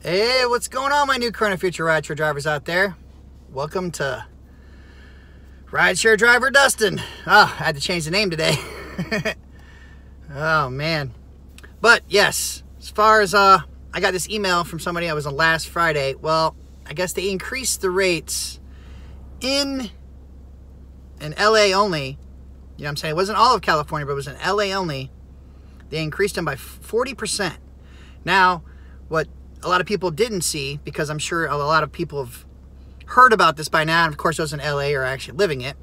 Hey, what's going on, my new current and future rideshare drivers out there? Welcome to Rideshare Driver Dustin. Oh, I had to change the name today. Oh, man. But, yes, as far as, I got this email from somebody that was on last Friday. Well, I guess they increased the rates in LA only. You know what I'm saying? It wasn't all of California, but it was in LA only. They increased them by 40%. Now, what a lot of people didn't see, because I'm sure a lot of people have heard about this by now, and of course those in LA are actually living it.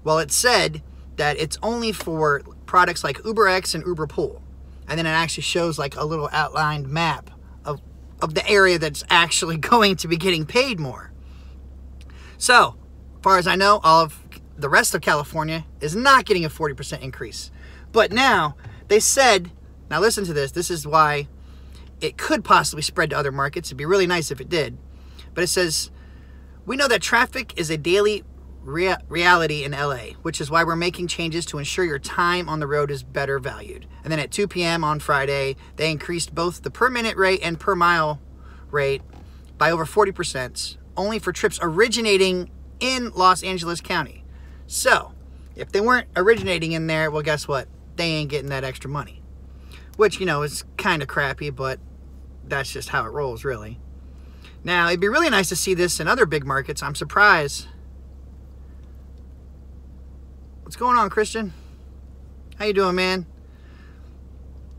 Well, it said that it's only for products like Ubereats and Uberpool. And then it actually shows like a little outlined map of the area that's actually going to be getting paid more. So, as far as I know, all of the rest of California is not getting a 40% increase. But now, they said, now listen to this, this is why it could possibly spread to other markets. It'd be really nice if it did. But it says, we know that traffic is a daily reality in LA, which is why we're making changes to ensure your time on the road is better valued. And then at 2 p.m. on Friday, they increased both the per minute rate and per mile rate by over 40%, only for trips originating in Los Angeles County. So, if they weren't originating in there, well, guess what? They ain't getting that extra money. Which, you know, is kind of crappy, but that's just how it rolls, really. Now, it'd be really nice to see this in other big markets. I'm surprised. What's going on, Christian? How you doing, man?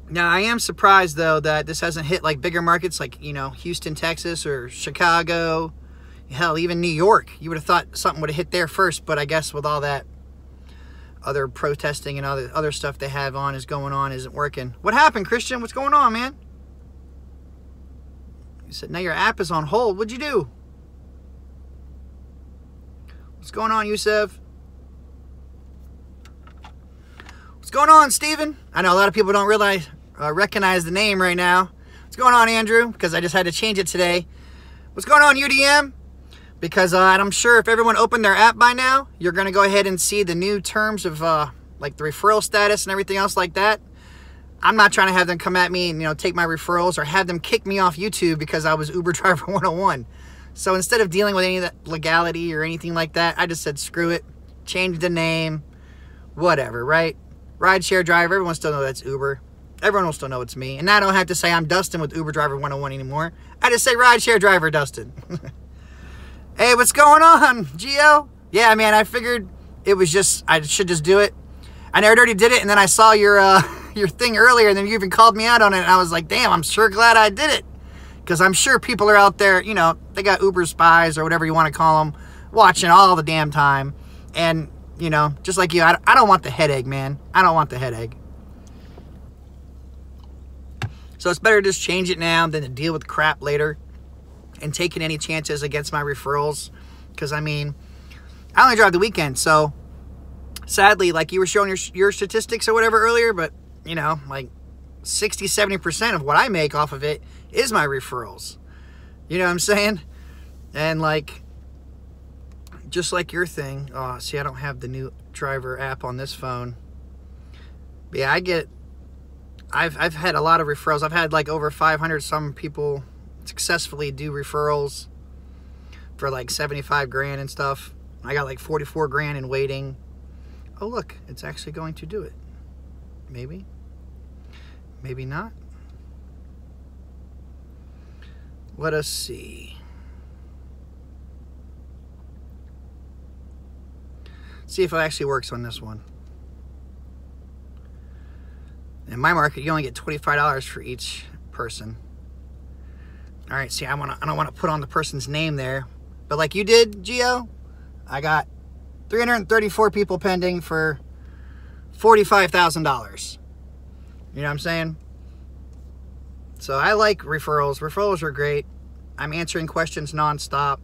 Now, I am surprised, though, that this hasn't hit, like, bigger markets like, you know, Houston, Texas, or Chicago. Hell, even New York. You would have thought something would have hit there first, but I guess with all that other protesting and all the other stuff they have on isn't working. What happened, Christian? What's going on, man? You said, now your app is on hold. What'd you do? What's going on, Yusef? What's going on, Steven? I know a lot of people don't recognize the name right now. What's going on, Andrew? Because I just had to change it today. What's going on, UDM? Because I'm sure if everyone opened their app by now, you're going to go ahead and see the new terms of like the referral status and everything else like that. I'm not trying to have them come at me and, you know, take my referrals or have them kick me off YouTube because I was Uber Driver 101. So instead of dealing with any of that legality or anything like that, I just said, screw it, change the name, whatever, right? Rideshare driver, everyone still knows that's Uber. Everyone will still know it's me. And I don't have to say I'm Dustin with Uber Driver 101 anymore. I just say Rideshare Driver Dustin. Hey, what's going on, Gio? Yeah, man, I figured it was just, I should just do it. I already did it, and then I saw your thing earlier, and then you even called me out on it, and I was like, damn, I'm sure glad I did it. Because I'm sure people are out there, you know, they got Uber spies or whatever you want to call them, watching all the damn time. And, you know, just like you, I don't want the headache, man. I don't want the headache. So it's better to just change it now than to deal with crap later and taking any chances against my referrals. Because, I mean, I only drive the weekend, so sadly, like you were showing your statistics or whatever earlier, but, you know, like 60-70% of what I make off of it is my referrals. You know what I'm saying? And, like, just like your thing. Oh, see, I don't have the new driver app on this phone. But yeah, I've had a lot of referrals. I've had like over 500 some people successfully do referrals for like 75 grand and stuff. I got like 44 grand in waiting. Oh, look, it's actually going to do it. Maybe. Maybe not. Let us see. See if it actually works on this one. In my market, you only get $25 for each person. All right, see, I don't want to put on the person's name there. But like you did, Gio, I got 334 people pending for $45,000. You know what I'm saying? So I like referrals. Referrals are great. I'm answering questions nonstop.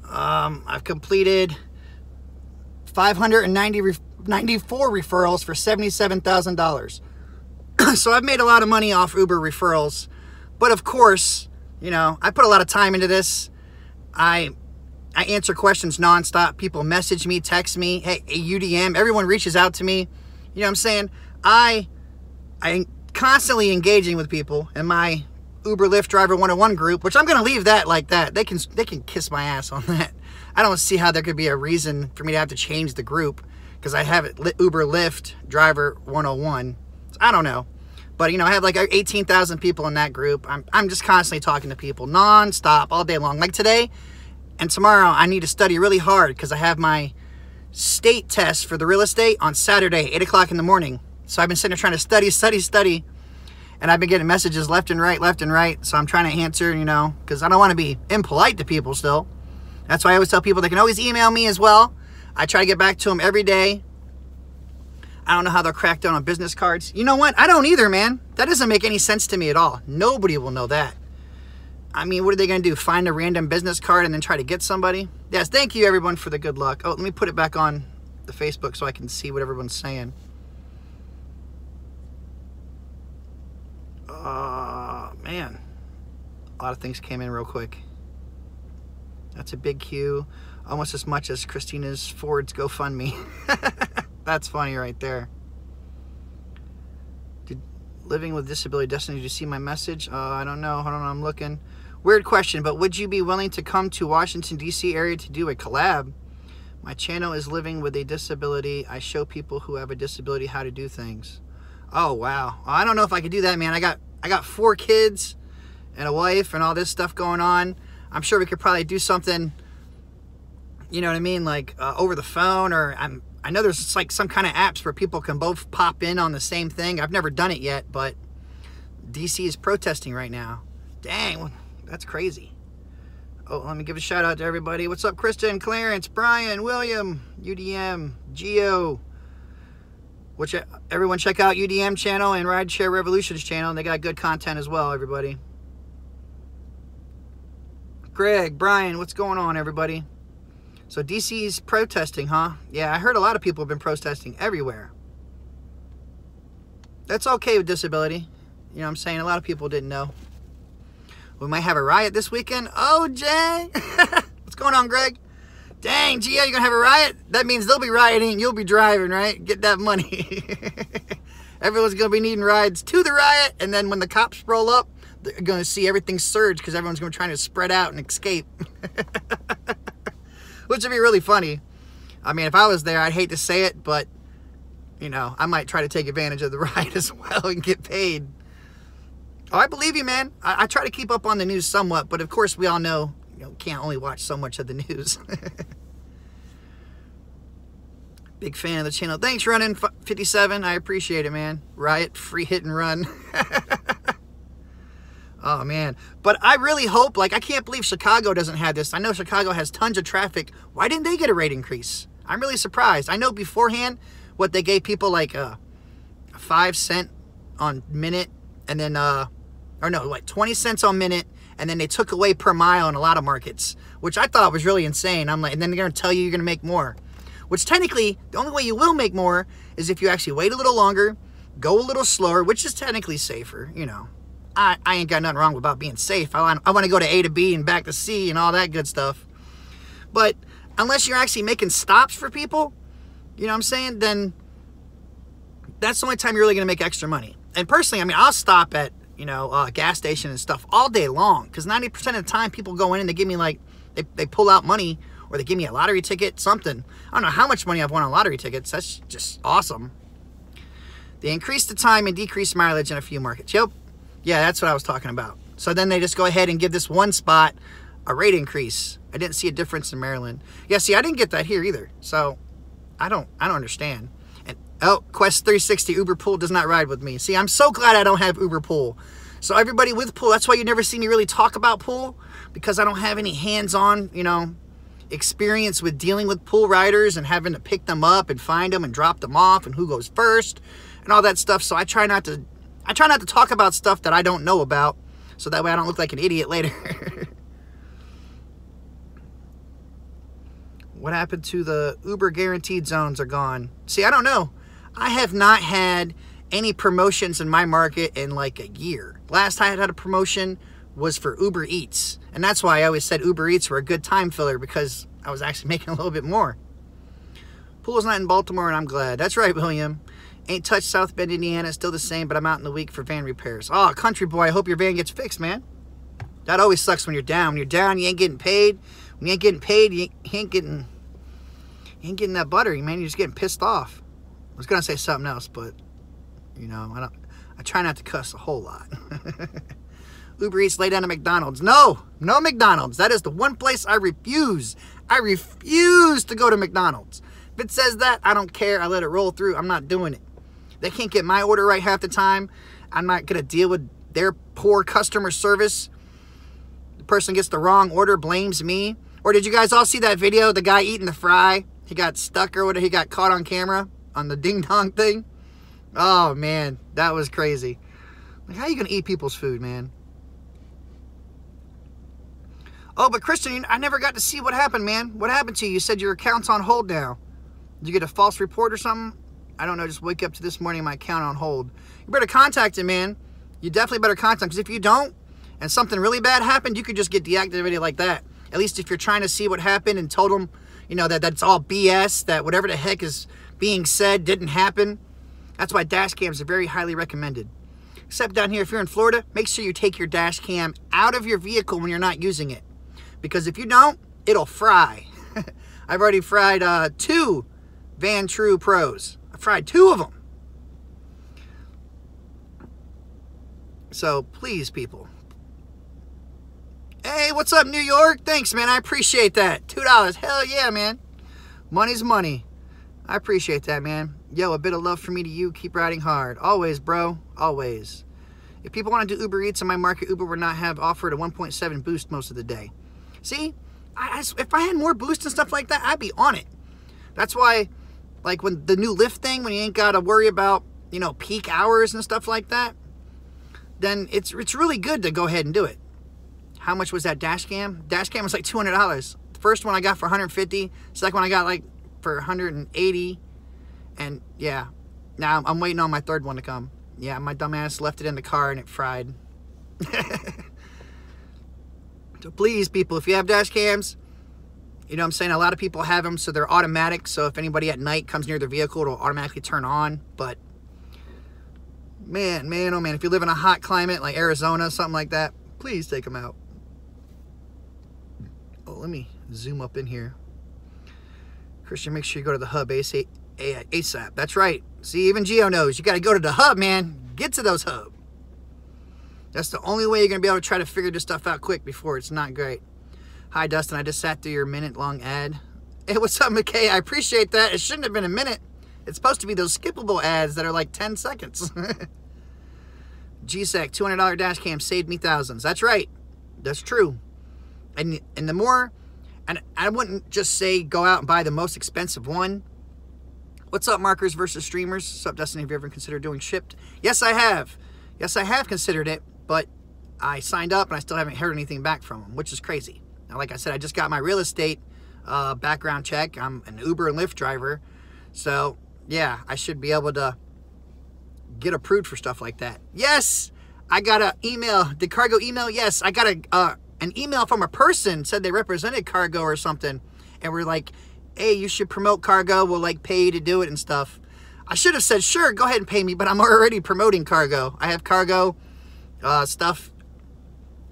I've completed 594 referrals for $77,000. So I've made a lot of money off Uber referrals. But of course, you know, I put a lot of time into this. I answer questions nonstop. People message me, text me, hey, UDM. Everyone reaches out to me. You know what I'm saying? I'm constantly engaging with people, and my Uber Lyft Driver 101 group, which I'm going to leave that like that. They can kiss my ass on that. I don't see how there could be a reason for me to have to change the group because I have it Uber Lyft Driver 101. So I don't know. But, you know, I have like 18,000 people in that group. I'm just constantly talking to people non-stop all day long. Like today and tomorrow, I need to study really hard because I have my state test for the real estate on Saturday, 8 o'clock in the morning. So I've been sitting there trying to study. And I've been getting messages left and right. So I'm trying to answer, you know, because I don't want to be impolite to people still. That's why I always tell people they can always email me as well. I try to get back to them every day. I don't know how they'll crack down on business cards. You know what? I don't either, man. That doesn't make any sense to me at all. Nobody will know that. I mean, what are they going to do? Find a random business card and then try to get somebody? Yes, thank you, everyone, for the good luck. Oh, let me put it back on the Facebook so I can see what everyone's saying. Man. A lot of things came in real quick. That's a big queue. Almost as much as Christina's Ford's GoFundMe. That's funny right there. Living with disability, Dustin, did you see my message? I don't know. Hold on, I'm looking. Weird question, but would you be willing to come to Washington, D.C. area to do a collab? My channel is Living with a Disability. I show people who have a disability how to do things. Oh, wow. I don't know if I could do that, man. I got 4 kids and a wife and all this stuff going on. I'm sure we could probably do something, you know what I mean, like over the phone, or I know there's like some kind of apps where people can both pop in on the same thing. I've never done it yet, but DC is protesting right now. Dang, that's crazy. Oh, let me give a shout out to everybody. What's up, Kristen, Clarence, Brian, William, UDM, Geo. Everyone check out UDM channel and Rideshare Revolution's channel. They got good content as well, everybody. Greg, Brian, what's going on, everybody? So DC's protesting, huh? Yeah, I heard a lot of people have been protesting everywhere. That's okay with disability. You know what I'm saying? A lot of people didn't know. We might have a riot this weekend. Oh, Jay. What's going on, Greg? Dang, Gia, you gonna have a riot? That means they'll be rioting. You'll be driving, right? Get that money. Everyone's gonna be needing rides to the riot. And then when the cops roll up, they're gonna see everything surge because everyone's gonna try to spread out and escape. Which would be really funny. I mean, if I was there, I'd hate to say it, but, you know, I might try to take advantage of the ride as well and get paid. Oh, I believe you, man. I try to keep up on the news somewhat, but of course we all know, you know, can't only watch so much of the news. Big fan of the channel. Thanks, Running 57. I appreciate it, man. Riot, free hit and run. Oh, man. But I really hope, like, I can't believe Chicago doesn't have this. I know Chicago has tons of traffic. Why didn't they get a rate increase? I'm really surprised. I know beforehand, what they gave people, like, 5 cents on minute, and then, or no, like 20 cents on minute, and then they took away per mile in a lot of markets, which I thought was really insane. I'm like, and then they're going to tell you you're going to make more. Which technically, the only way you will make more is if you actually wait a little longer, go a little slower, which is technically safer, you know. I ain't got nothing wrong about being safe. I want to go to A to B and back to C and all that good stuff. But unless you're actually making stops for people, you know what I'm saying, then that's the only time you're really going to make extra money. And personally, I mean, I'll stop at, you know, a gas station and stuff all day long. Because 90% of the time people go in and they give me like, they pull out money or they give me a lottery ticket, something. I don't know how much money I've won on lottery tickets. That's just awesome. They increase the time and decrease mileage in a few markets. Yep. Yeah, that's what I was talking about. So then they just go ahead and give this one spot a rate increase. I didn't see a difference in Maryland. Yeah, see, I didn't get that here either. So I don't understand. And oh, Quest 360 Uber Pool does not ride with me. See, I'm so glad I don't have Uber Pool. So everybody with Pool, that's why you never see me really talk about Pool, because I don't have any hands-on, you know, experience with dealing with Pool riders and having to pick them up and find them and drop them off and who goes first and all that stuff. So I try not to talk about stuff that I don't know about, so that way I don't look like an idiot later. What happened to the Uber guaranteed zones are gone? See, I don't know. I have not had any promotions in my market in like a year. Last time I had a promotion was for Uber Eats. And that's why I always said Uber Eats were a good time filler, because I was actually making a little bit more. Pool's not in Baltimore, and I'm glad. That's right, William. Ain't touched South Bend, Indiana. Still the same, but I'm out in the week for van repairs. Oh, country boy, I hope your van gets fixed, man. That always sucks when you're down. When you're down, you ain't getting paid. When you ain't getting paid, you ain't getting that butter, man. You're just getting pissed off. I was gonna say something else, but you know, I try not to cuss a whole lot. Uber Eats lay down to McDonald's. No McDonald's. That is the one place I refuse. I refuse to go to McDonald's. If it says that, I don't care. I let it roll through. I'm not doing it. They can't get my order right half the time. I'm not gonna deal with their poor customer service. The person gets the wrong order, blames me. Or did you guys all see that video? The guy eating the fry. He got stuck or whatever. He got caught on camera on the ding dong thing. Oh man, that was crazy. Like, how are you gonna eat people's food, man? Oh, but Christian, I never got to see what happened, man. What happened to you? You said your account's on hold now. Did you get a false report or something? I don't know, just wake up to this morning, my account on hold. You better contact him, man. You definitely better contact him, because if you don't, and something really bad happened, you could just get deactivated like that. At least if you're trying to see what happened and told them, you know, that that's all BS, that whatever the heck is being said didn't happen. That's why dash cams are very highly recommended. Except down here, if you're in Florida, make sure you take your dash cam out of your vehicle when you're not using it. Because if you don't, it'll fry. I've already fried 2 Van True Pros. I fried 2 of them. So please, people. Hey, what's up, New York? Thanks, man. I appreciate that. $2. Hell yeah, man. Money's money. I appreciate that, man. Yo, a bit of love from me to you. Keep riding hard. Always, bro. Always. If people want to do Uber Eats in my market, Uber would not have offered a 1.7 boost most of the day. See, if I had more boost and stuff like that, I'd be on it. That's why, like, when the new Lyft thing, when you ain't got to worry about, you know, peak hours and stuff like that, then it's really good to go ahead and do it. How much was that dash cam? Dash cam was like $200. The first one I got for $150. Second one I got like for $180. And yeah, now I'm waiting on my third one to come. Yeah, my dumbass left it in the car and it fried. So please, people, if you have dash cams, you know what I'm saying? A lot of people have them, so they're automatic. So if anybody at night comes near their vehicle, it'll automatically turn on. But man, oh man, if you live in a hot climate like Arizona, something like that, please take them out. Oh, let me zoom up in here. Christian, make sure you go to the hub ASAP. That's right. See, even Geo knows. You got to go to the hub, man. Get to those hubs. That's the only way you're going to be able to try to figure this stuff out quick before it's not great. Hi, Dustin. I just sat through your minute-long ad. Hey, what's up, McKay? I appreciate that. It shouldn't have been a minute. It's supposed to be those skippable ads that are like 10 seconds. GSEC, $200 dash cam saved me thousands. That's right. That's true. And the more, and I wouldn't just say go out and buy the most expensive one. What's up, markers versus streamers? What's up, Dustin? Have you ever considered doing Shipped? Yes, I have. Yes, I have considered it, but I signed up and I still haven't heard anything back from them, which is crazy. Now, like I said, I just got my real estate background check. I'm an Uber and Lyft driver. So, yeah, I should be able to get approved for stuff like that. Yes, I got an email. Did Cargo email? Yes, I got an email from a person, said they represented Cargo or something. And we're like, hey, you should promote Cargo. We'll, like, pay you to do it and stuff. I should have said, sure, go ahead and pay me, but I'm already promoting Cargo. I have Cargo stuff,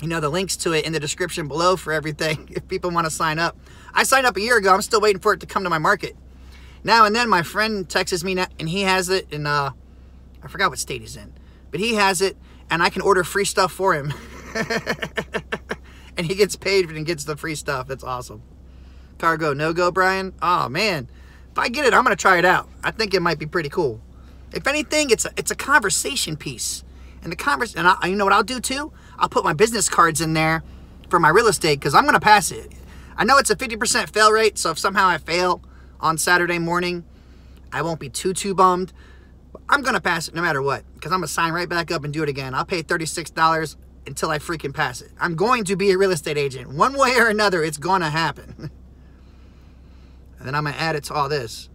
you know, the links to it in the description below for everything if people want to sign up. I signed up a year ago. I'm still waiting for it to come to my market. Now and then my friend texts me and he has it in, I forgot what state he's in, but he has it and I can order free stuff for him. And he gets paid and gets the free stuff. That's awesome. Cargo no-go, Brian? Oh, man. If I get it, I'm going to try it out. I think it might be pretty cool. If anything, it's a conversation piece. And you know what I'll do too? I'll put my business cards in there for my real estate because I'm going to pass it. I know it's a 50% fail rate, so if somehow I fail on Saturday morning, I won't be too bummed. But I'm going to pass it no matter what because I'm going to sign right back up and do it again. I'll pay $36 until I freaking pass it. I'm going to be a real estate agent. One way or another, it's going to happen. And then I'm going to add it to all this.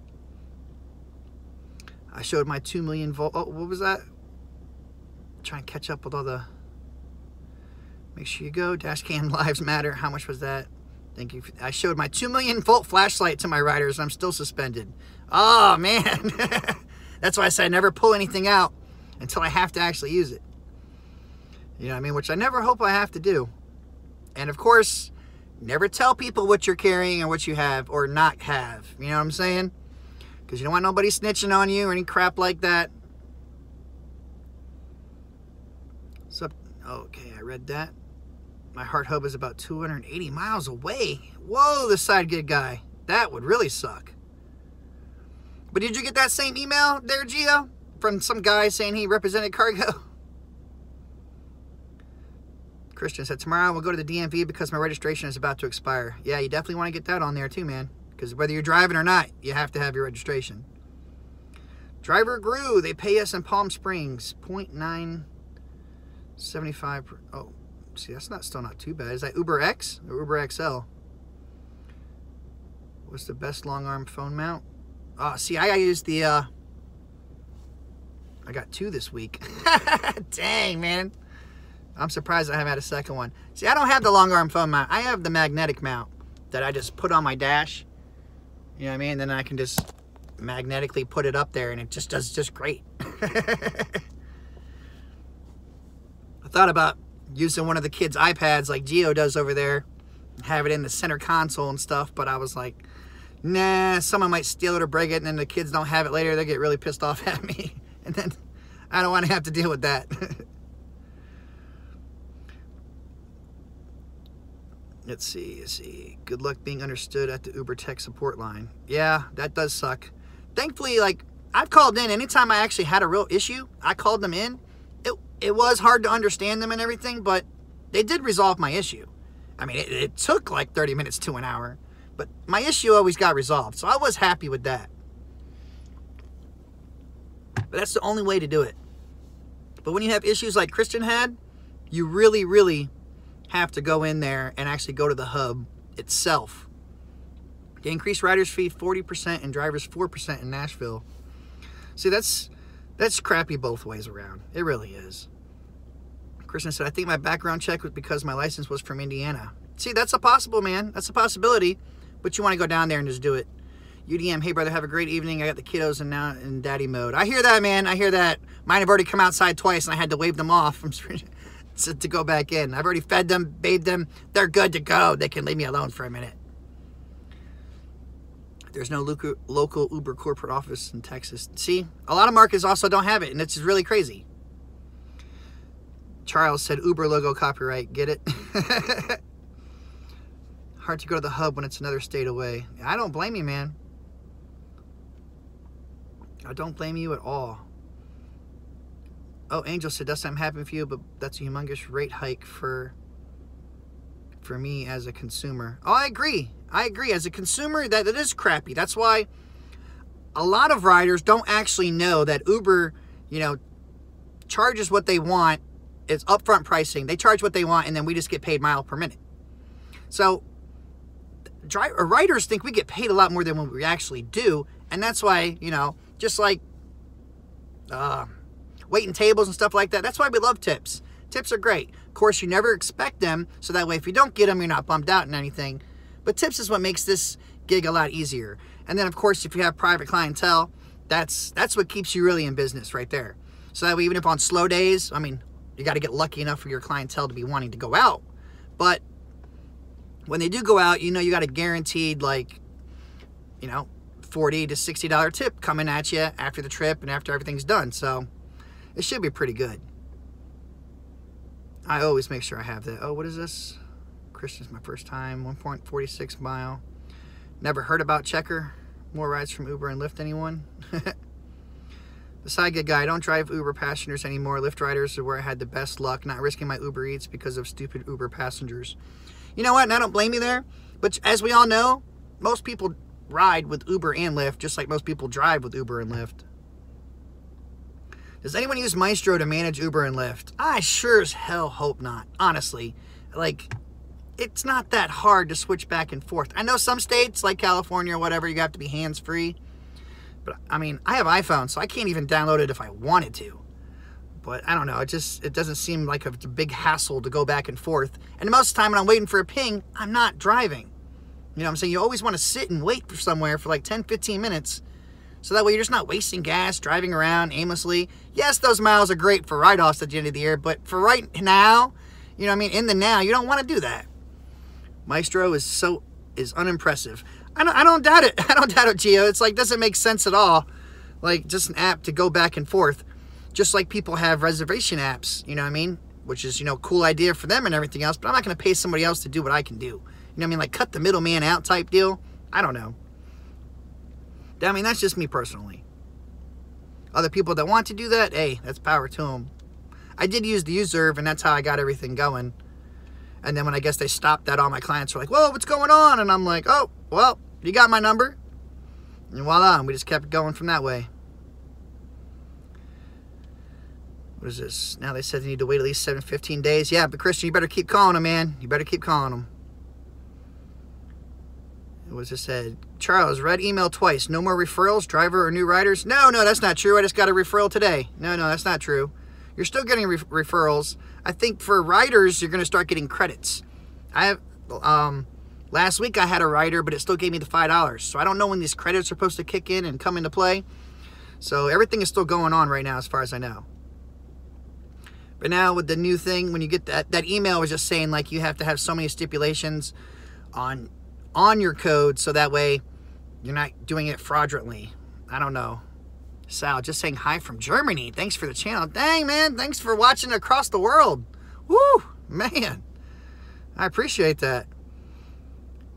I showed my 2 million volt. Oh, what was that? Try and catch up with all the. Make sure you go. Dashcam lives matter. How much was that? Thank you. I showed my 2 million volt flashlight to my riders. I'm still suspended. Oh, man. That's why I said I never pull anything out until I have to actually use it. You know what I mean? Which I never hope I have to do. And of course, never tell people what you're carrying or what you have or not have. You know what I'm saying? Because you don't want nobody snitching on you or any crap like that. So, okay, I read that. My heart hub is about 280 miles away. Whoa, the side gig guy. That would really suck. But did you get that same email there, Gio? From some guy saying he represented cargo? Christian said, tomorrow we'll go to the DMV because my registration is about to expire. Yeah, you definitely want to get that on there too, man. Because whether you're driving or not, you have to have your registration. Driver Grew, they pay us in Palm Springs. 0.975. Oh, see, that's still not too bad. Is that Uber X or Uber XL? What's the best long arm phone mount? Oh, see, I used the, I got 2 this week. Dang, man. I'm surprised I haven't had a second one. See, I don't have the long arm phone mount. I have the magnetic mount that I just put on my dash. You know what I mean? Then I can just magnetically put it up there and it just does just great. I thought about using one of the kids' iPads like Gio does over there, have it in the center console and stuff, but I was like, nah, someone might steal it or break it, and then the kids don't have it later. They get really pissed off at me. And then I don't want to have to deal with that. Let's see. Good luck being understood at the Uber tech support line. Yeah, that does suck. Thankfully, like, I've called in. Anytime I actually had a real issue, I called them in. It was hard to understand them and everything, but they did resolve my issue. I mean, it took like 30 minutes to an hour, but my issue always got resolved, so I was happy with that. But that's the only way to do it. But when you have issues like Christian had, you really, really have to go in there and actually go to the hub itself. They increased riders fee 40% and drivers 4% in Nashville. See, that's crappy both ways around. It really is. Christian said, I think my background check was because my license was from Indiana. See, that's a possible, man. That's a possibility. But you want to go down there and just do it. UDM, hey brother, have a great evening. I got the kiddos and now in daddy mode. I hear that, man. I hear that. Mine have already come outside twice and I had to wave them off to go back in. I've already fed them, bathed them. They're good to go. They can leave me alone for a minute. There's no local Uber corporate office in Texas. See, a lot of markets also don't have it, and it's really crazy. Charles said Uber logo copyright. Get it? Hard to go to the hub when it's another state away. I don't blame you, man. I don't blame you at all. Oh, Angel said, Dustin, I'm happy for you, but that's a humongous rate hike for me as a consumer. Oh, I agree. As a consumer, that is crappy. That's why a lot of riders don't actually know that Uber, you know, charges what they want. It's upfront pricing. They charge what they want, and then we just get paid mile per minute. So riders think we get paid a lot more than what we actually do, and that's why, you know, just like waiting tables and stuff like that. That's why we love tips. Tips are great. Of course, you never expect them, so that way if you don't get them, you're not bummed out and anything. But tips is what makes this gig a lot easier. And then, of course, if you have private clientele, that's what keeps you really in business right there. So that way, even if on slow days, I mean, you got to get lucky enough for your clientele to be wanting to go out. But when they do go out, you know you got a guaranteed, like, you know, $40 to $60 tip coming at you after the trip and after everything's done. So it should be pretty good. I always make sure I have that. Oh, what is this? Christian's my first time. 1.46 mile. Never heard about Checker. More rides from Uber and Lyft, anyone? The side gig guy, I don't drive Uber passengers anymore. Lyft riders are where I had the best luck, not risking my Uber Eats because of stupid Uber passengers. You know what? And I don't blame you there. But as we all know, most people ride with Uber and Lyft, just like most people drive with Uber and Lyft. Does anyone use Maestro to manage Uber and Lyft? I sure as hell hope not. Honestly, like, it's not that hard to switch back and forth. I know some states, like California or whatever, you have to be hands-free. But, I mean, I have iPhone, so I can't even download it if I wanted to. But, I don't know, it doesn't seem like a big hassle to go back and forth. And most of the time when I'm waiting for a ping, I'm not driving. You know what I'm saying? You always want to sit and wait for somewhere for like 10, 15 minutes So that way you're just not wasting gas, driving around aimlessly. Yes, those miles are great for write-offs at the end of the year, but for right now, you know what I mean, in the now, you don't want to do that. Maestro is unimpressive. I don't doubt it. I don't doubt it, Gio. It's like, doesn't make sense at all. Like, just an app to go back and forth. Just like people have reservation apps, you know what I mean? Which is, you know, cool idea for them and everything else, but I'm not going to pay somebody else to do what I can do. You know what I mean? Like, cut the middleman out type deal. I don't know. I mean, that's just me personally. Other people that want to do that, hey, that's power to them. I did use the Userve, and that's how I got everything going. And then when I guess they stopped that, all my clients were like, whoa, what's going on? And I'm like, oh, well, you got my number. And voila, and we just kept going from that way. What is this? Now they said they need to wait at least 15 days. Yeah, but Christian, you better keep calling them, man. You better keep calling them. What was this said? Charles, read email twice. No more referrals, driver or new riders? No, that's not true. I just got a referral today. No, that's not true. You're still getting referrals. I think for riders, you're going to start getting credits. I have, last week I had a rider, but it still gave me the $5. So I don't know when these credits are supposed to kick in and come into play. So everything is still going on right now as far as I know. But now with the new thing, when you get that email was just saying like you have to have so many stipulations on your code so that way you're not doing it fraudulently. I don't know. Sal, just saying hi from Germany. Thanks for the channel. Dang, man. Thanks for watching across the world. Woo, man. I appreciate that.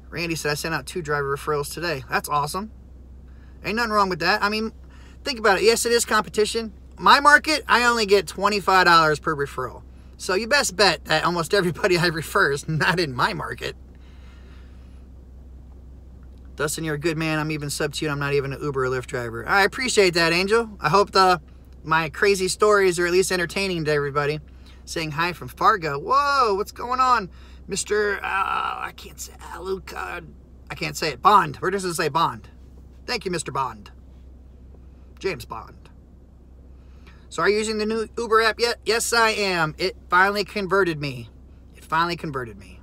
Randy said I sent out 2 driver referrals today. That's awesome. Ain't nothing wrong with that. I mean, think about it. Yes, it is competition. My market, I only get $25 per referral. So you best bet that almost everybody I refer is not in my market. Dustin, you're a good man. I'm even sub to you. I'm not even an Uber or Lyft driver. I appreciate that, Angel. I hope my crazy stories are at least entertaining to everybody. Saying hi from Fargo. Whoa, what's going on? Mr. I can't say Luke. I can't say it. Bond. We're just going to say Bond. Thank you, Mr. Bond. James Bond. So are you using the new Uber app yet? Yes, I am. It finally converted me. It finally converted me.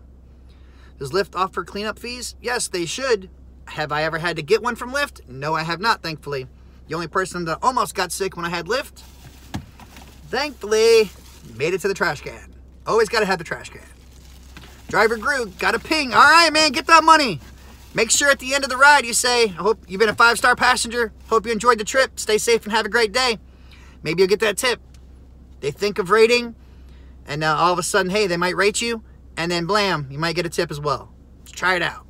Does Lyft offer cleanup fees? Yes, they should. Have I ever had to get one from Lyft? No, I have not, thankfully. The only person that almost got sick when I had Lyft, thankfully, made it to the trash can. Always got to have the trash can. Driver Gru, got a ping. All right, man, get that money. Make sure at the end of the ride you say, I hope you've been a 5-star passenger. Hope you enjoyed the trip. Stay safe and have a great day. Maybe you'll get that tip. They think of rating, and all of a sudden, hey, they might rate you, and then blam, you might get a tip as well. Let's try it out.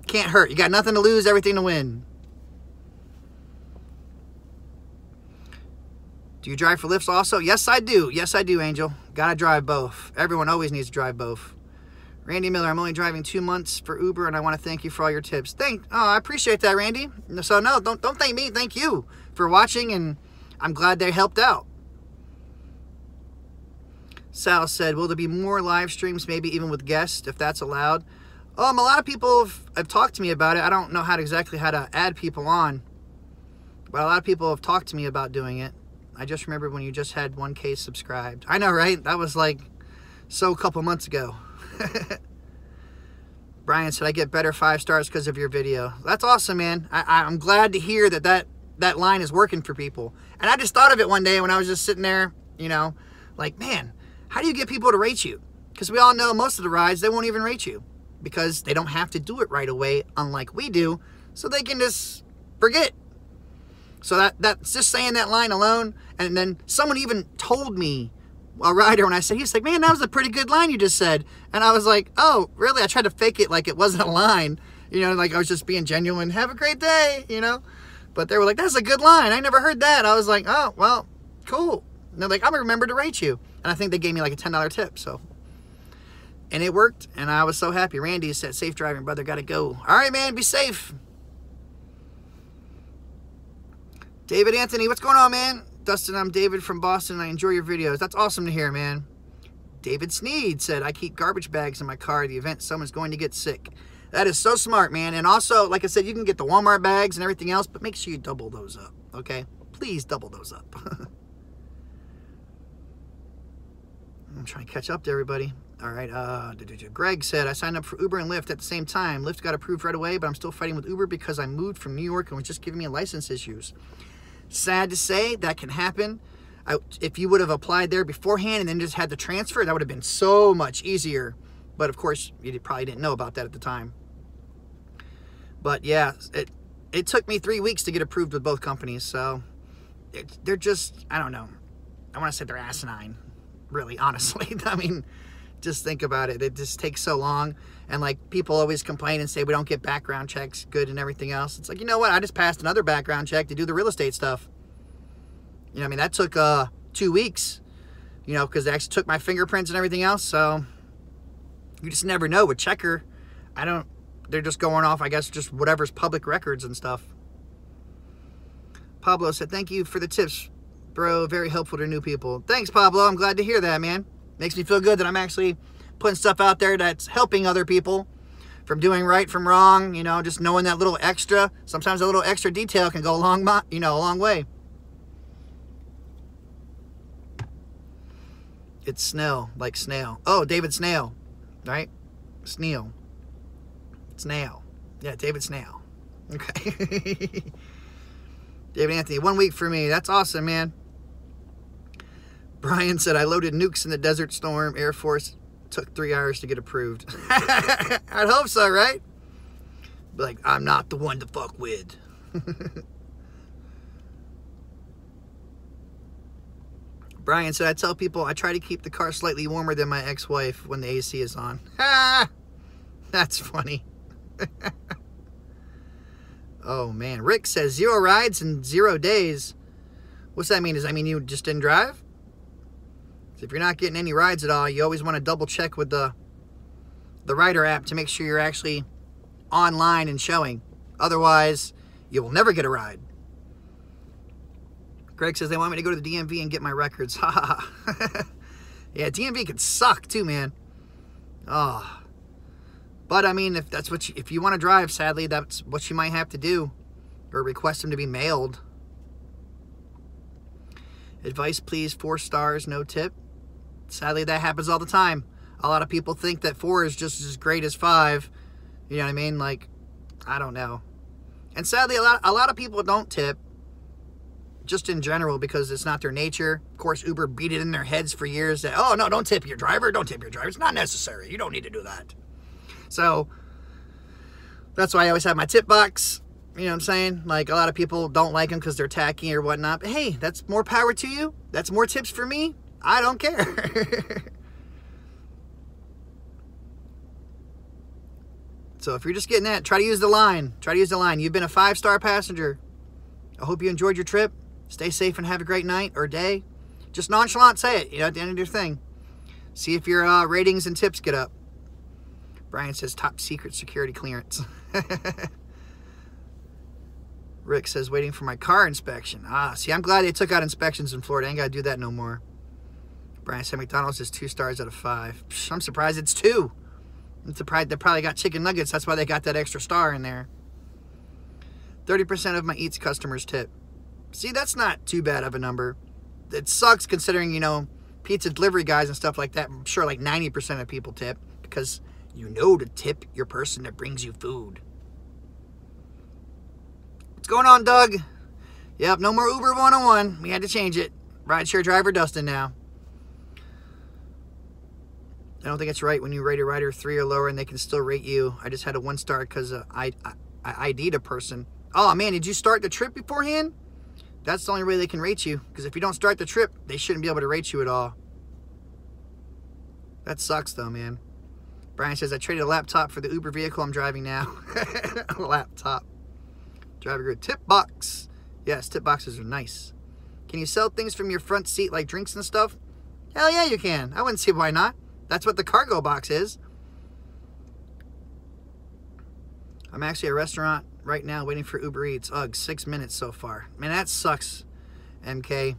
Can't hurt. You got nothing to lose, everything to win. Do you drive for Lyfts also? Yes, I do. Yes, I do, Angel. Gotta drive both. Everyone always needs to drive both. Randy Miller, I'm only driving 2 months for Uber, and I want to thank you for all your tips. I appreciate that, Randy. So no, don't thank me. Thank you for watching, and I'm glad they helped out. Sal said, will there be more live streams, maybe even with guests, if that's allowed? A lot of people have talked to me about it. I don't know exactly how to add people on, but a lot of people have talked to me about doing it. I just remember when you just had 1K subscribed. I know, right? That was like a couple months ago. Brian said, I get better 5 stars because of your video. That's awesome, man. I'm glad to hear that line is working for people. And I just thought of it one day when I was just sitting there, you know, like, man, how do you get people to rate you? Because we all know most of the rides, they won't even rate you because they don't have to do it right away, unlike we do, so they can just forget. So that's just saying that line alone. And then someone even told me, a rider, when I said, he's like, man, that was a pretty good line you just said. And I was like, oh, really? I tried to fake it like it wasn't a line, you know, like I was just being genuine. Have a great day, you know. But they were like, that's a good line. I never heard that. I was like, oh, well, cool. And they're like, I'm going to remember to rate you. And I think they gave me like a $10 tip. So, and it worked. And I was so happy. Randy said, safe driving, brother. Got to go. All right, man. Be safe. David Anthony, what's going on, man? Dustin, I'm David from Boston, and I enjoy your videos. That's awesome to hear, man. David Sneed said, I keep garbage bags in my car the event someone's going to get sick. That is so smart, man. And also, like I said, you can get the Walmart bags and everything else, but make sure you double those up, okay? Please double those up. I'm trying to catch up to everybody. All right, Greg said, I signed up for Uber and Lyft at the same time. Lyft got approved right away, but I'm still fighting with Uber because I moved from New York and was just giving me license issues. Sad to say, that can happen. If you would have applied there beforehand and then just had the transfer, that would have been so much easier. But of course, you probably didn't know about that at the time. But yeah, it took me 3 weeks to get approved with both companies, so they're just, I don't know. I want to say they're asinine, really, honestly. I mean, just think about it. It just takes so long. And like, people always complain and say we don't get background checks good and everything else. It's like, you know what? I just passed another background check to do the real estate stuff. You know, I mean, that took 2 weeks, you know, because they actually took my fingerprints and everything else. So you just never know with Checker. They're just going off, I guess, just whatever's public records and stuff. Pablo said, thank you for the tips, bro. Very helpful to new people. Thanks, Pablo. I'm glad to hear that, man. Makes me feel good that I'm actually putting stuff out there that's helping other people from doing right from wrong, you know, just knowing that little extra. Sometimes a little extra detail can go a long way. It's Snell, like snail. Oh, David Snail, right? Snail. Snail. Yeah, David Snail. Okay. David Anthony, 1 week for me. That's awesome, man. Brian said, I loaded nukes in the Desert Storm. Air Force took 3 hours to get approved. I'd hope so, right? But like, I'm not the one to fuck with. Brian said, I tell people I try to keep the car slightly warmer than my ex-wife when the AC is on. That's funny. Oh, man. Rick says, 0 rides in 0 days. What's that mean? Does that mean you just didn't drive? If you're not getting any rides at all, you always want to double check with the Rider app to make sure you're actually online and showing. Otherwise, you will never get a ride. Greg says they want me to go to the DMV and get my records. Ha. Yeah, DMV can suck too, man. Oh. But I mean, if you want to drive, sadly, that's what you might have to do, or request them to be mailed. Advice, please. 4 stars, no tip. Sadly, that happens all the time. A lot of people think that 4 is just as great as 5. You know what I mean? Like, I don't know. And sadly, a lot of people don't tip, just in general, because it's not their nature. Of course, Uber beat it in their heads for years that, oh, no, don't tip your driver. Don't tip your driver. It's not necessary. You don't need to do that. So that's why I always have my tip box. You know what I'm saying? Like, a lot of people don't like them because they're tacky or whatnot. But hey, that's more power to you. That's more tips for me. I don't care. So if you're just getting that, try to use the line. Try to use the line. You've been a 5-star passenger. I hope you enjoyed your trip. Stay safe and have a great night or day. Just nonchalant say it, you know, at the end of your thing. See if your ratings and tips get up. Brian says top secret security clearance. Rick says waiting for my car inspection. See, I'm glad they took out inspections in Florida. I ain't got to do that no more. Brian said McDonald's is 2 stars out of 5. Psh, I'm surprised it's 2. I'm surprised they probably got chicken nuggets. That's why they got that extra star in there. 30% of my Eats customers tip. See, that's not too bad of a number. It sucks considering, you know, pizza delivery guys and stuff like that. I'm sure like 90% of people tip because you know to tip your person that brings you food. What's going on, Doug? Yep, no more Uber 101. We had to change it. Rideshare driver Dustin now. I don't think it's right when you rate a rider 3 or lower and they can still rate you. I just had a 1-star because I ID'd a person. Oh, man, did you start the trip beforehand? That's the only way they can rate you. Because if you don't start the trip, they shouldn't be able to rate you at all. That sucks, though, man. Brian says, I traded a laptop for the Uber vehicle I'm driving now. A laptop. Driver good. Tip box. Yes, tip boxes are nice. Can you sell things from your front seat like drinks and stuff? Hell yeah, you can. I wouldn't see why not. That's what the cargo box is. I'm actually at a restaurant right now waiting for Uber Eats. Ugh, 6 minutes so far. Man, that sucks, MK.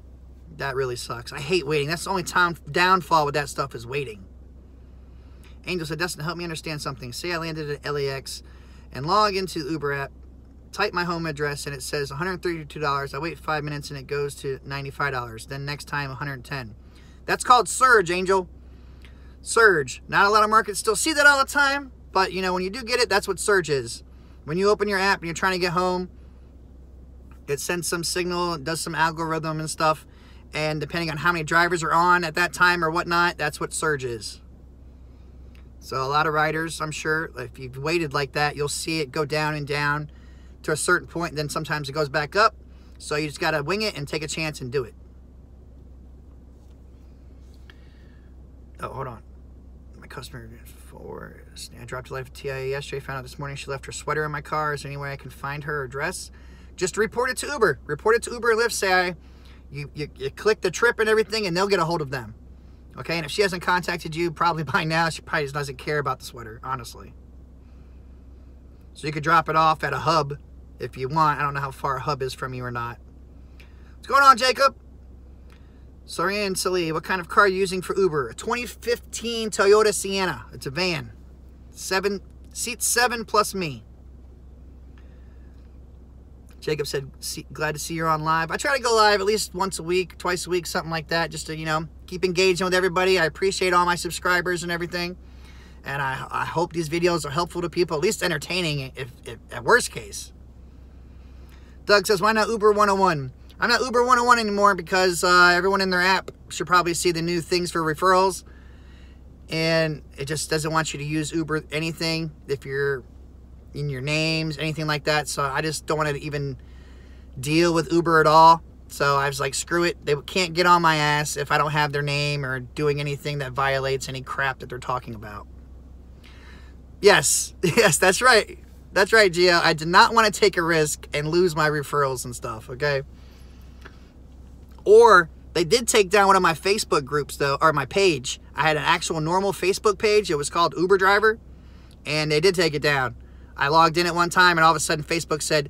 That really sucks. I hate waiting. That's the only downfall with that stuff is waiting. Angel said, Dustin, help me understand something. Say I landed at LAX and log into the Uber app, type my home address, and it says $132. I wait 5 minutes and it goes to $95. Then next time, $110. That's called surge, Angel. Surge. Not a lot of markets still see that all the time, but you know, when you do get it, that's what surge is. When you open your app and you're trying to get home, it sends some signal, it does some algorithm and stuff, and depending on how many drivers are on at that time or whatnot, that's what surge is. So a lot of riders, I'm sure, if you've waited like that, you'll see it go down and down to a certain point, then sometimes it goes back up. So you just got to wing it and take a chance and do it. Oh, hold on. My customer I dropped her life at TIA yesterday. Found out this morning she left her sweater in my car. Is there any way I can find her address? Just report it to Uber. Report it to Uber or Lyft. Say you click the trip and everything, and they'll get a hold of them. Okay, and if she hasn't contacted you, probably by now, she probably just doesn't care about the sweater, honestly. So you could drop it off at a hub if you want. I don't know how far a hub is from you or not. What's going on, Jacob? Sorry and Silly, what kind of car are you using for Uber? A 2015 Toyota Sienna. It's a van. Seat 7 plus me. Jacob said, glad to see you're on live. I try to go live at least once a week, twice a week, something like that, just to, you know, keep engaging with everybody. I appreciate all my subscribers and everything. And I hope these videos are helpful to people, at least entertaining, if at worst case. Doug says, why not Uber 101? I'm not Uber 101 anymore because everyone in their app should probably see the new things for referrals. And it just doesn't want you to use Uber anything if you're in your names, anything like that. So I just don't want to even deal with Uber at all. So I was like, screw it. They can't get on my ass if I don't have their name or doing anything that violates any crap that they're talking about. Yes, yes, that's right. That's right, Gio. I did not want to take a risk and lose my referrals and stuff, okay? Or they did take down one of my Facebook groups, though, or my page. I had an actual normal Facebook page. It was called Uber Driver, and they did take it down. I logged in at one time, and all of a sudden Facebook said,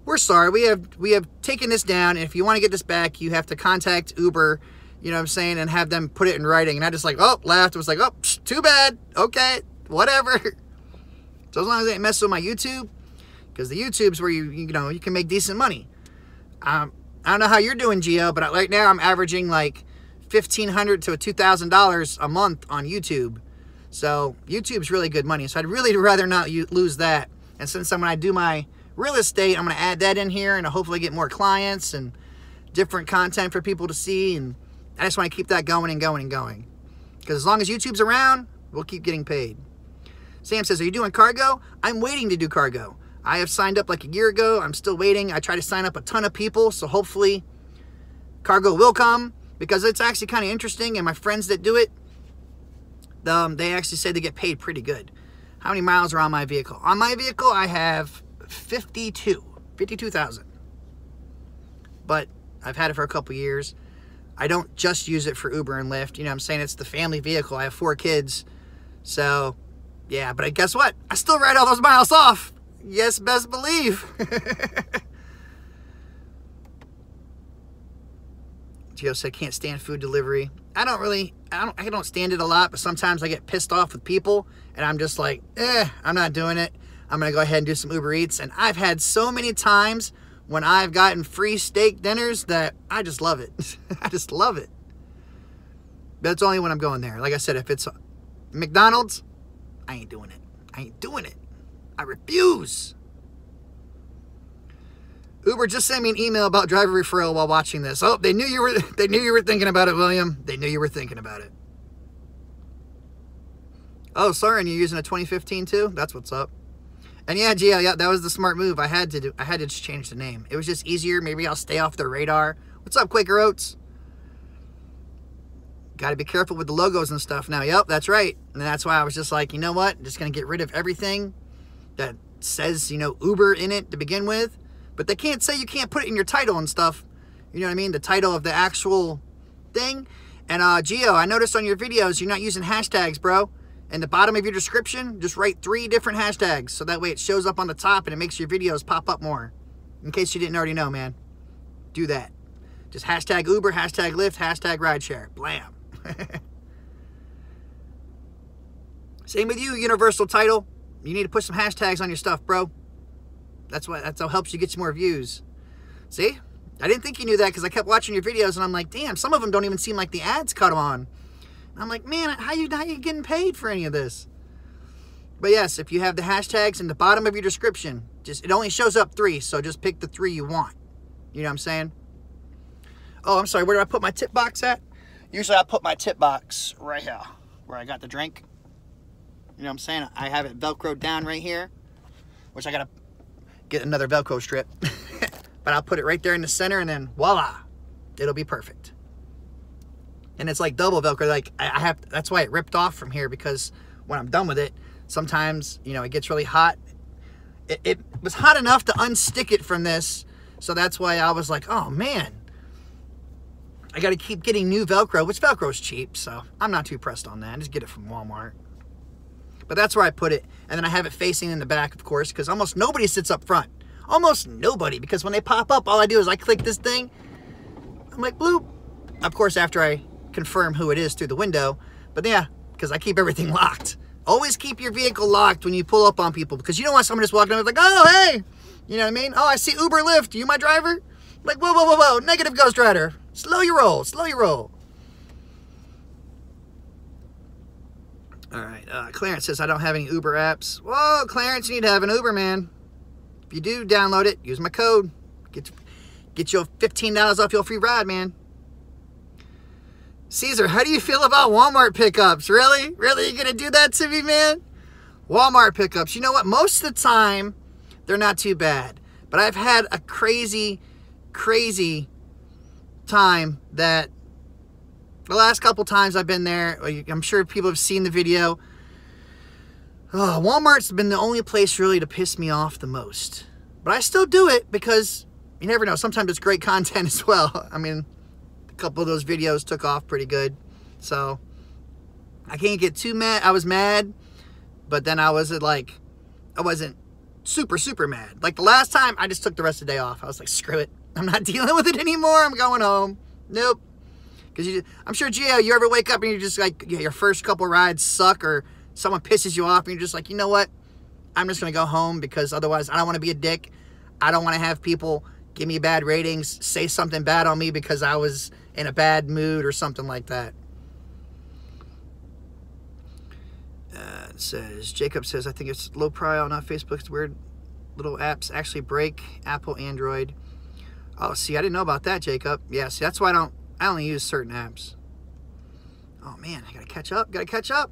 we're sorry, we have taken this down, and if you want to get this back, you have to contact Uber, you know what I'm saying, and have them put it in writing. And I just like, oh, laughed. I was like, oh, too bad. Okay, whatever. So as long as they ain't mess with my YouTube, because the YouTube's where you know, you can make decent money. I don't know how you're doing, Gio, but right now I'm averaging like $1,500 to $2,000 a month on YouTube. So YouTube's really good money. So I'd really rather not lose that. And since when I do my real estate, I'm going to add that in here and hopefully get more clients and different content for people to see. And I just want to keep that going and going and going. Because as long as YouTube's around, we'll keep getting paid. Sam says, are you doing cargo? I'm waiting to do cargo. I have signed up like a year ago. I'm still waiting. I try to sign up a ton of people, so hopefully cargo will come, because it's actually kind of interesting, and my friends that do it, they actually say they get paid pretty good. How many miles are on my vehicle? On my vehicle, I have 52,000. But I've had it for a couple years. I don't just use it for Uber and Lyft. You know what I'm saying? It's the family vehicle. I have 4 kids. So, yeah, but guess what? I still write all those miles off. Yes, best believe. Gio said, can't stand food delivery. I don't stand it a lot, but sometimes I get pissed off with people, and I'm just like, I'm not doing it. I'm going to go ahead and do some Uber Eats. And I've had so many times when I've gotten free steak dinners that I just love it. I just love it. But it's only when I'm going there. Like I said, if it's McDonald's, I ain't doing it. I ain't doing it. I refuse. Uber just sent me an email about driver referral while watching this. Oh, they knew you were thinking about it, William. They knew you were thinking about it. Oh, sorry, and you're using a 2015 too? That's what's up. And yeah, Gio, yeah, that was the smart move. I had to just change the name. It was just easier. Maybe I'll stay off their radar. What's up, Quaker Oats? Got to be careful with the logos and stuff now. Yep, that's right. And that's why I was just like, you know what? I'm just going to get rid of everything that says, you know, Uber in it to begin with. But they can't say you can't put it in your title and stuff. You know what I mean? The title of the actual thing. And Gio, I noticed on your videos you're not using hashtags, bro. In the bottom of your description, just write 3 different hashtags. So that way it shows up on the top and it makes your videos pop up more. In case you didn't already know, man. Do that. Just hashtag Uber, hashtag Lyft, hashtag Rideshare. Blam. Same with you, universal title. You need to put some hashtags on your stuff, bro. That's how it helps you get some more views. See? I didn't think you knew that because I kept watching your videos and I'm like, damn, some of them don't even seem like the ads cut them on. I'm like, man, how you getting paid for any of this? But yes, if you have the hashtags in the bottom of your description, it only shows up 3, so just pick the 3 you want. You know what I'm saying? Oh, I'm sorry, where do I put my tip box at? Usually I put my tip box right here, where I got the drink. You know what I'm saying? I have it Velcroed down right here, which I gotta get another Velcro strip. But I'll put it right there in the center, and then voila, it'll be perfect. And it's like double Velcro. Like that's why it ripped off from here, because when I'm done with it, sometimes, you know, it gets really hot. It was hot enough to unstick it from this, so that's why I was like, oh man, I got to keep getting new Velcro, which Velcro's cheap, so I'm not too pressed on that. I just get it from Walmart. But that's where I put it, and then I have it facing in the back, of course, because almost nobody sits up front. Almost nobody, because when they pop up, all I do is I click this thing. I'm like, bloop. Of course, after I confirm who it is through the window, but yeah, because I keep everything locked. Always keep your vehicle locked when you pull up on people, because you don't want someone just walking up like, oh, hey, you know what I mean? Oh, I see Uber, Lyft. You my driver? Like, whoa, whoa, whoa, whoa, negative Ghost Rider. Slow your roll, slow your roll. All right, Clarence says, I don't have any Uber apps. Whoa, Clarence, you need to have an Uber, man. If you do download it, use my code. Get you $15 off your free ride, man. Caesar, how do you feel about Walmart pickups? Really? Really? You gonna do that to me, man? Walmart pickups. You know what? Most of the time, they're not too bad. But I've had a crazy, crazy time that the last couple times I've been there, I'm sure people have seen the video. Oh, Walmart's been the only place really to piss me off the most. But I still do it because you never know. Sometimes it's great content as well. I mean, a couple of those videos took off pretty good. So I can't get too mad. I was mad, but then I wasn't super, super mad. Like the last time, I just took the rest of the day off. I was like, screw it. I'm not dealing with it anymore. I'm going home. Nope. Because I'm sure, Gio, you ever wake up and you're just like, yeah, your first couple rides suck, or someone pisses you off and you're just like, you know what? I'm just going to go home, because otherwise I don't want to be a dick. I don't want to have people give me bad ratings, say something bad on me because I was in a bad mood or something like that. It says, Jacob says, I think it's low profile, not Facebook's weird little apps actually break Apple, Android. Oh, see, I didn't know about that, Jacob. Yeah, see, that's why I only use certain apps. Oh, man, I got to catch up. Got to catch up.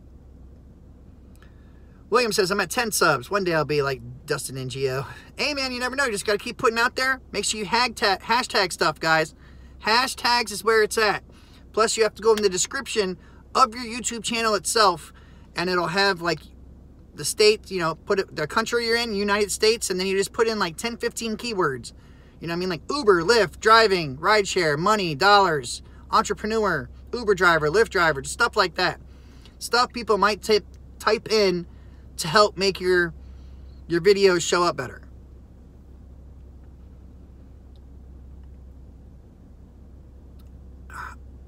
William says, I'm at 10 subs. One day I'll be like Dustin and Gio. Hey, man, you never know. You just got to keep putting out there. Make sure you hashtag stuff, guys. Hashtags is where it's at. Plus, you have to go in the description of your YouTube channel itself, and it'll have, like, the state, you know, the country you're in, United States, and then you just put in, like, 10, 15 keywords. You know what I mean? Like Uber, Lyft, driving, rideshare, money, dollars, entrepreneur, Uber driver, Lyft driver, just stuff like that. Stuff people might type in to help make your videos show up better.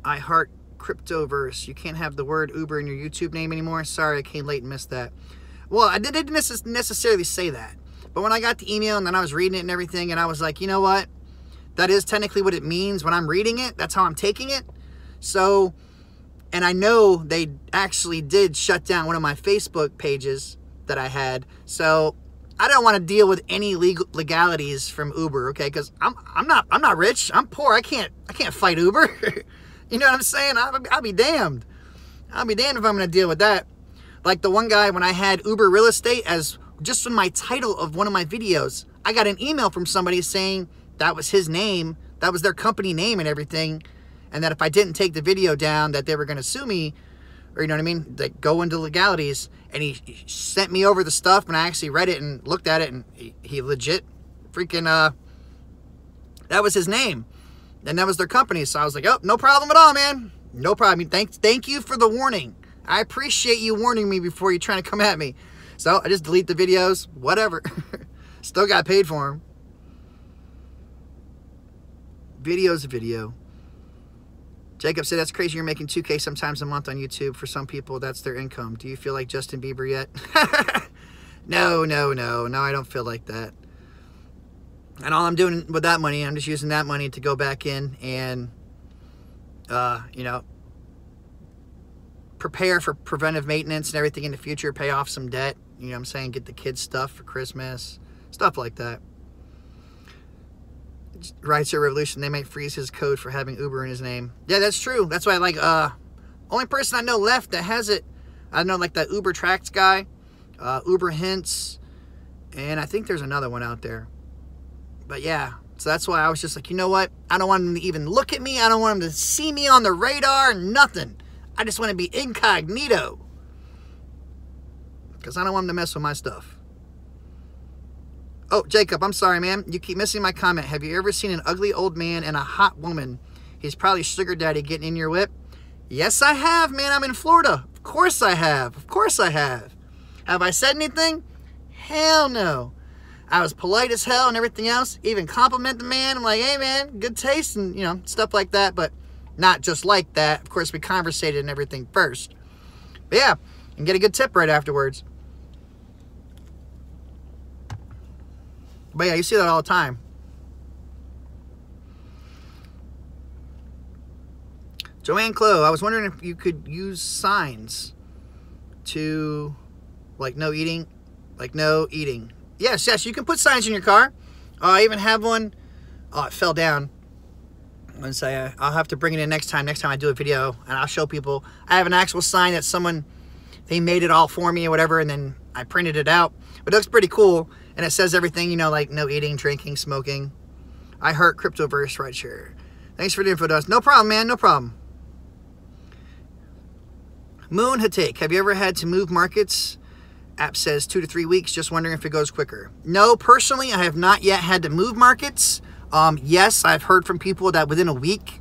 I heart Cryptoverse. You can't have the word Uber in your YouTube name anymore. Sorry, I came late and missed that. Well, I didn't necessarily say that. But when I got the email and then I was reading it and everything, and I was like, you know what? That is technically what it means when I'm reading it. That's how I'm taking it. So, and I know they actually did shut down one of my Facebook pages that I had. So I don't want to deal with any legalities from Uber, okay? Because I'm not rich. I'm poor. I can't fight Uber. You know what I'm saying? I'll be damned. I'll be damned if I'm going to deal with that. Like the one guy, when I had Uber Real Estate as just in my title of one of my videos, I got an email from somebody saying that was his name, that was their company name and everything, and that if I didn't take the video down, that they were going to sue me, or you know what I mean, like go into legalities. And he sent me over the stuff, and I actually read it and looked at it, and he legit freaking, that was his name, and that was their company. So I was like, oh, no problem at all, man. No problem. Thank you for the warning. I appreciate you warning me before you're trying to come at me. So I just delete the videos, whatever. Still got paid for them. Video's a video. Jacob said, that's crazy. You're making $2K sometimes a month on YouTube. For some people, that's their income. Do you feel like Justin Bieber yet? No, I don't feel like that. And all I'm doing with that money, I'm just using that money to go back in and, you know, prepare for preventive maintenance and everything in the future, pay off some debt, you know what I'm saying, get the kids stuff for Christmas, stuff like that. Rideshare Revolution, they might freeze his code for having Uber in his name. Yeah, that's true. That's why, like, only person I know left that has it, I know, like, that Uber Tracks guy, Uber Hints, and I think there's another one out there. But yeah, so that's why I was just like, you know what? I don't want them to even look at me. I don't want them to see me on the radar, nothing. I just want to be incognito. Because I don't want them to mess with my stuff. Oh, Jacob, I'm sorry, man. You keep missing my comment. Have you ever seen an ugly old man and a hot woman? He's probably sugar daddy getting in your whip. Yes, I have, man. I'm in Florida. Of course I have. Of course I have. Have I said anything? Hell no. I was polite as hell and everything else. Even compliment the man. I'm like, hey, man, good taste and, you know, stuff like that. But not just like that. Of course, we conversated and everything first. But yeah, and get a good tip right afterwards. But yeah, you see that all the time. Joanne Clow, I was wondering if you could use signs to, like, no eating. Like, no eating. Yes, yes, you can put signs in your car. I even have one. Oh, it fell down. And say I'll have to bring it in next time I do a video, and I'll show people. I have an actual sign that someone, they made it all for me or whatever, and then I printed it out. But it looks pretty cool, and it says everything, you know, like no eating, drinking, smoking. I heart Cryptoverse Rideshare. Thanks for the info, Dust. No problem, man, no problem. Moon Hatik, have you ever had to move markets? App says 2 to 3 weeks. Just wondering if it goes quicker. No, personally, I have not yet had to move markets. Yes, I've heard from people that within a week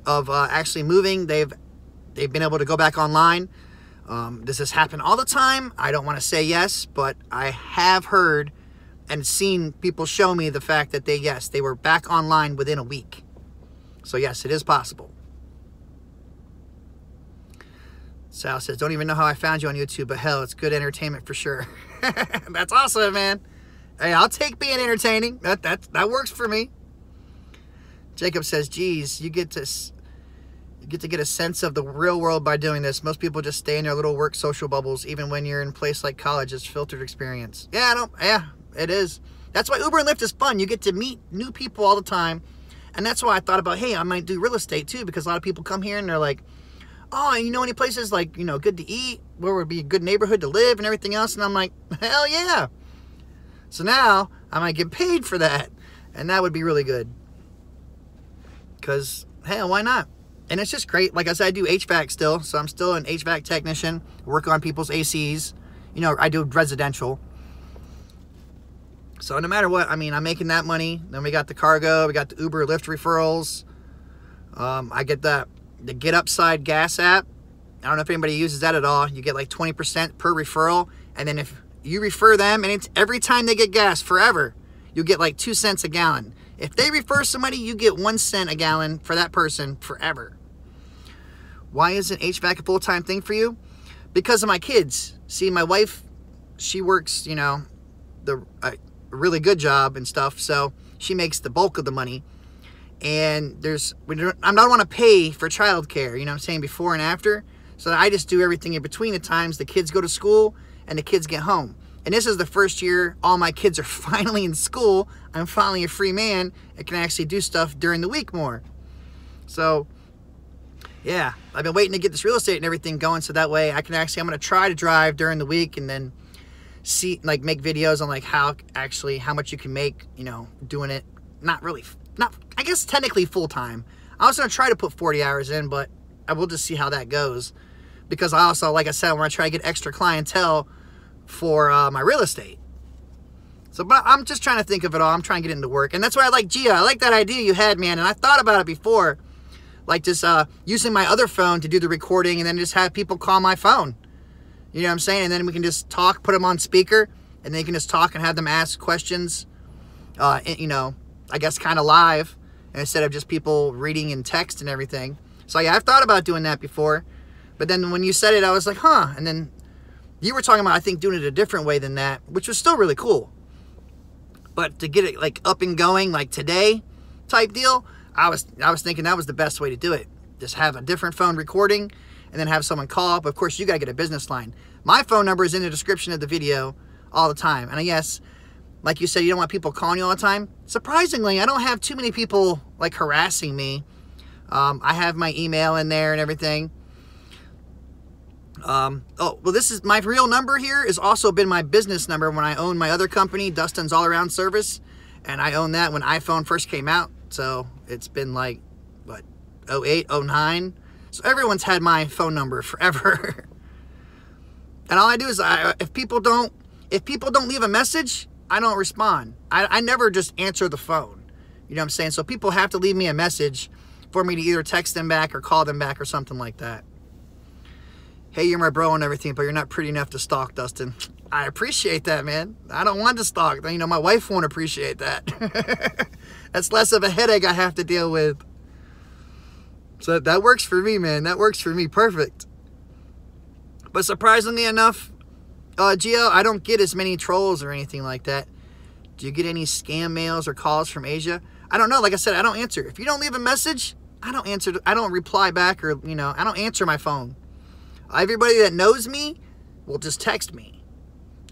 of actually moving, they've been able to go back online. Does this happen all the time? I don't want to say yes, but I have heard and seen people show me the fact that they were back online within a week. So yes, it is possible. Sal says, don't even know how I found you on YouTube, but hell, it's good entertainment for sure. That's awesome, man. Hey, I'll take being entertaining. That works for me. Jacob says, geez, you get to get a sense of the real world by doing this. Most people just stay in their little work social bubbles, even when you're in a place like college. It's filtered experience. Yeah, it is. That's why Uber and Lyft is fun. You get to meet new people all the time. And that's why I thought about, hey, I might do real estate too, because a lot of people come here and they're like, oh, and you know any places like, you know, good to eat, where would be a good neighborhood to live and everything else? And I'm like, hell yeah. So now I might get paid for that. And that would be really good. Because, hell, why not? And it's just great. Like I said, I do HVAC still. So I'm still an HVAC technician. Work on people's ACs. You know, I do residential. So no matter what, I mean, I'm making that money. Then we got the cargo. We got the Uber, Lyft referrals. I get the GetUpSide gas app. I don't know if anybody uses that at all. You get like 20% per referral. And then if you refer them, and it's every time they get gas forever, you get like 2 cents a gallon. If they refer somebody, you get 1 cent a gallon for that person forever. Why isn't HVAC a full-time thing for you? Because of my kids. See, my wife, she works, you know, a really good job and stuff, so she makes the bulk of the money. And I don't want to pay for childcare, you know what I'm saying, before and after. So I just do everything in between the times the kids go to school and the kids get home. And this is the first year all my kids are finally in school. I'm finally a free man and can actually do stuff during the week more. So, yeah, I've been waiting to get this real estate and everything going so that way I'm going to try to drive during the week and then see, like, make videos on, like, how much you can make, you know, doing it. I guess technically full-time. I was going to try to put 40 hours in, but I will just see how that goes. Because I also, like I said, want to try to get extra clientele for my real estate. So, but I'm just trying to think of it all. I'm trying to get into work. And that's why I like Gia. I like that idea you had, man. And I thought about it before. Like just using my other phone to do the recording and then just have people call my phone. You know what I'm saying? And then we can just talk, put them on speaker, and they can just talk and have them ask questions, you know, I guess kind of live, instead of just people reading in text and everything. So yeah, I've thought about doing that before. But then when you said it, I was like, huh. And then you were talking about, I think, doing it a different way than that, which was still really cool. But to get it like up and going, like today type deal, I was thinking that was the best way to do it. Just have a different phone recording, and then have someone call. But of course, you got to get a business line. My phone number is in the description of the video all the time. And yes, like you said, you don't want people calling you all the time. Surprisingly, I don't have too many people like harassing me. I have my email in there and everything. Oh, well, this is my real number here. Has also been my business number when I owned my other company, Dustin's All Around Service. And I owned that when iPhone first came out. So it's been like, what, 08, 09. So everyone's had my phone number forever. And all I do is, if people don't leave a message, I don't respond. I never just answer the phone. You know what I'm saying? So people have to leave me a message for me to either text them back or call them back or something like that. Hey, you're my bro and everything, but you're not pretty enough to stalk, Dustin. I appreciate that, man. I don't want to stalk. You know, my wife won't appreciate that. That's less of a headache I have to deal with. So that works for me, man. That works for me perfect. But surprisingly enough, Gio, I don't get as many trolls or anything like that. Do you get any scam mails or calls from Asia? I don't know. Like I said, I don't answer. If you don't leave a message, I don't answer. I don't reply back, or, you know, I don't answer my phone. Everybody that knows me will just text me.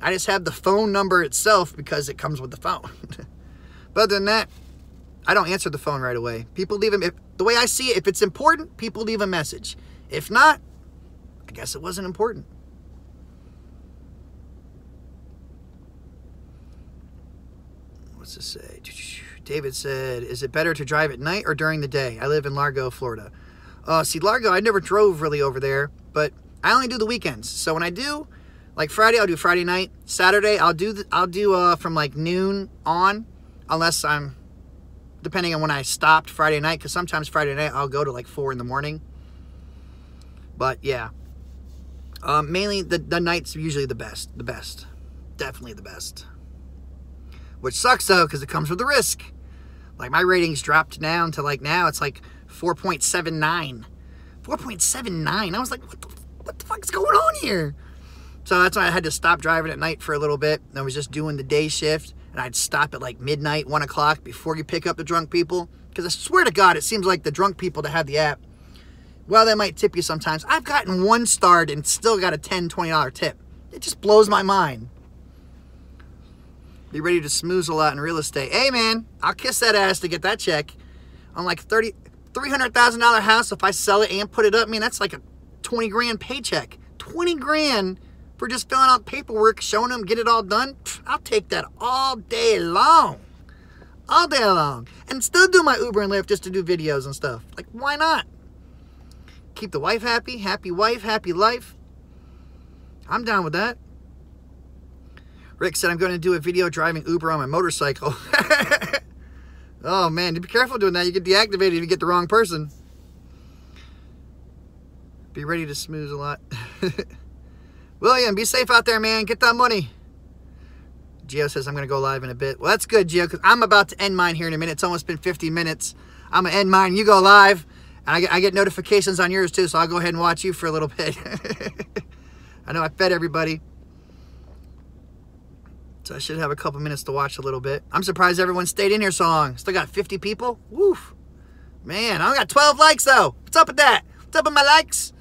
I just have the phone number itself because it comes with the phone. But other than that, I don't answer the phone right away. People leave them. The way I see it, if it's important, people leave a message. If not, I guess it wasn't important. What's this say? David said, is it better to drive at night or during the day? I live in Largo, Florida. See, Largo, I never drove really over there, but I only do the weekends. So when I do, like Friday, I'll do Friday night. Saturday, I'll do from like noon on, unless I'm, depending on when I stopped Friday night, because sometimes Friday night I'll go to like 4 in the morning. But yeah, mainly the night's usually the best. Definitely the best. Which sucks though, because it comes with a risk. Like my ratings dropped down to like now it's like 4.79. 4.79. I was like, what the fuck is going on here? So that's why I had to stop driving at night for a little bit. I was just doing the day shift, and I'd stop at like midnight, 1 o'clock before you pick up the drunk people. Because I swear to God, it seems like the drunk people that have the app, well, they might tip you sometimes. I've gotten 1 star and still got a $10, $20 tip. It just blows my mind. Be ready to smooze a lot in real estate. Hey, man, I'll kiss that ass to get that check. On like $300,000 house, if I sell it and put it up, man, that's like a 20 grand paycheck. 20 grand for just filling out paperwork, showing them, get it all done. I'll take that all day long. All day long. And still do my Uber and Lyft just to do videos and stuff. Like, why not? Keep the wife happy. Happy wife, happy life. I'm down with that. Rick said, I'm going to do a video driving Uber on my motorcycle. Oh, man, be careful doing that. You get deactivated if you get the wrong person. Be ready to smooth a lot. William, be safe out there, man. Get that money. Gio says, I'm going to go live in a bit. Well, that's good, Gio, because I'm about to end mine here in a minute. It's almost been 50 minutes. I'm going to end mine. You go live. And I get notifications on yours, too, so I'll go ahead and watch you for a little bit. I know I fed everybody. So I should have a couple minutes to watch a little bit. I'm surprised everyone stayed in here so long. Still got 50 people. Woof. Man, I only got 12 likes, though. What's up with that? What's up with my likes?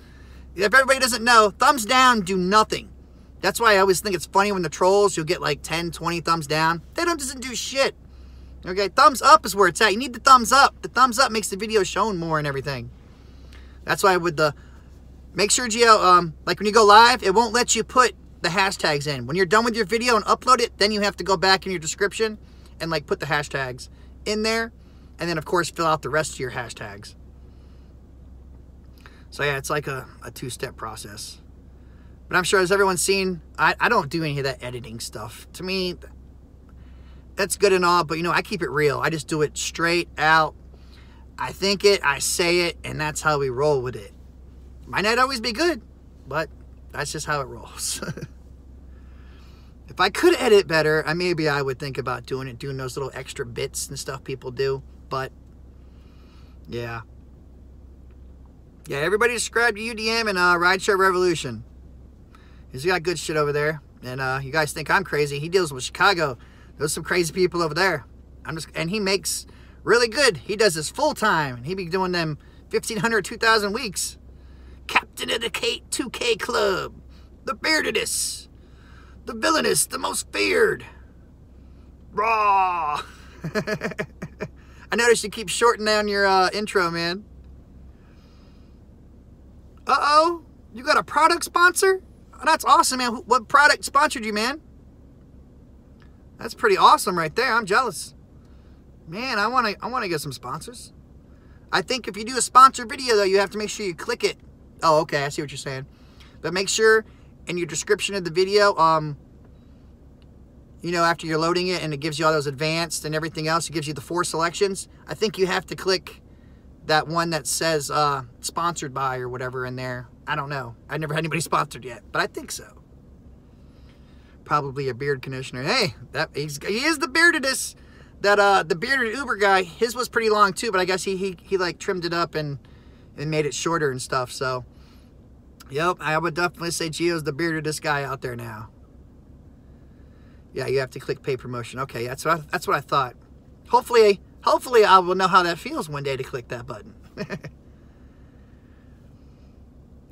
If everybody doesn't know, thumbs down do nothing. That's why I always think it's funny when the trolls, you'll get like 10, 20 thumbs down. They doesn't do shit. Okay, thumbs up is where it's at. You need the thumbs up. The thumbs up makes the video shown more and everything. That's why with the... Make sure, Gio, like when you go live, it won't let you put the hashtags in. When you're done with your video and upload it, then you have to go back in your description and like put the hashtags in there. And then, of course, fill out the rest of your hashtags. So yeah, it's like a two-step process. But I'm sure as everyone's seen, I don't do any of that editing stuff. To me, that's good and all, but you know, I keep it real. I just do it straight out. I think it, I say it, and that's how we roll with it. Might not always be good, but that's just how it rolls. If I could edit better, maybe I would think about doing those little extra bits and stuff people do. But yeah. Yeah, everybody subscribe to UDM and Rideshare Revolution. He's got good shit over there. And you guys think I'm crazy. He deals with Chicago. There's some crazy people over there. And he makes really good. He does this full time. And he be doing them 1,500, 2,000 weeks. captain of the 2K club, the beardedest, the villainous, the most feared. Raw. I noticed you keep shortening down your intro, man. Uh-oh. You got a product sponsor? Oh, that's awesome, man. What product sponsored you, man? That's pretty awesome right there. I'm jealous. Man, I want to get some sponsors. I think if you do a sponsor video, though, you have to make sure you click it. Oh, okay. I see what you're saying. But make sure in your description of the video, you know, after you're loading it and it gives you all those advanced and everything else, it gives you the 4 selections. I think you have to click that one that says sponsored by or whatever in there. I don't know. I've never had anybody sponsored yet, but I think so. Probably a beard conditioner. Hey, he is the beardedest. That the bearded Uber guy, his was pretty long too, but I guess he like trimmed it up and made it shorter and stuff. So, yep, I would definitely say Gio's the beardedest guy out there now. Yeah, you have to click pay promotion. Okay, that's what I thought. Hopefully I will know how that feels one day to click that button.